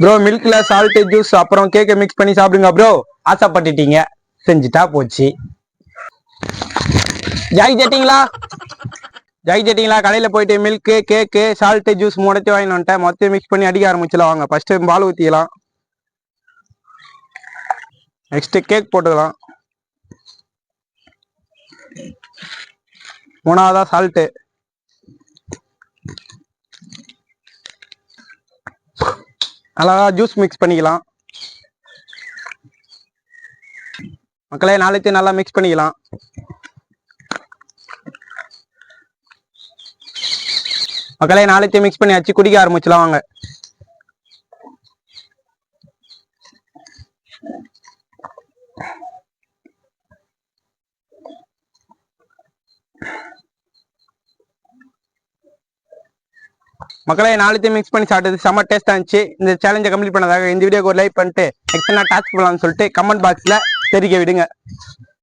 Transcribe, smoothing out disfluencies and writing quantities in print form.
Bro மில்க்ல salt juice அப்புறம் கேக்கை mix பண்ணி சாப்பிடுங்க ப்ரோ. ஆசைப்பட்டுட்டீங்க, செஞ்சுட்டா போச்சு. ஜாய் ஜட்டிங்களா கடையில் போயிட்டு மில்க்கு கேக்கு சால்ட் ஜூஸ் மூணத்தையும் வாங்கி வந்துட்டேன். மொத்தம் மிக்ஸ் பண்ணி அடிக்க ஆரம்பிச்சலாம். வாங்க ஃபர்ஸ்ட் பால் ஊற்றிக்கலாம். நெக்ஸ்ட் கேக் போட்டுக்கலாம். மூணாவதா சால்ட்டு. அழகா ஜூஸ் மிக்ஸ் பண்ணிக்கலாம். மக்களே நாளைக்கு நல்லா மிக்ஸ் பண்ணிக்கலாம். மக்களே நாளைக்கு மிக்ஸ் பண்ணியாச்சு, குடிக்க ஆரம்பிச்சலாம் வாங்க. மக்களே நாளைக்கு மிக்ஸ் பண்ணி சாப்பிட்டது செம்ம டேஸ்டா இருந்துச்சு. இந்த சேலஞ்சை கம்ப்ளீட் பண்ணதாக இந்த வீடியோக்கு ஒரு லைக் பண்ணிட்டு நெக்ஸ்ட் நான் டாஸ்க் பண்ணலாம்னு சொல்லிட்டு கமெண்ட் பாக்ஸ்ல தெரிவிக்க விடுங்க.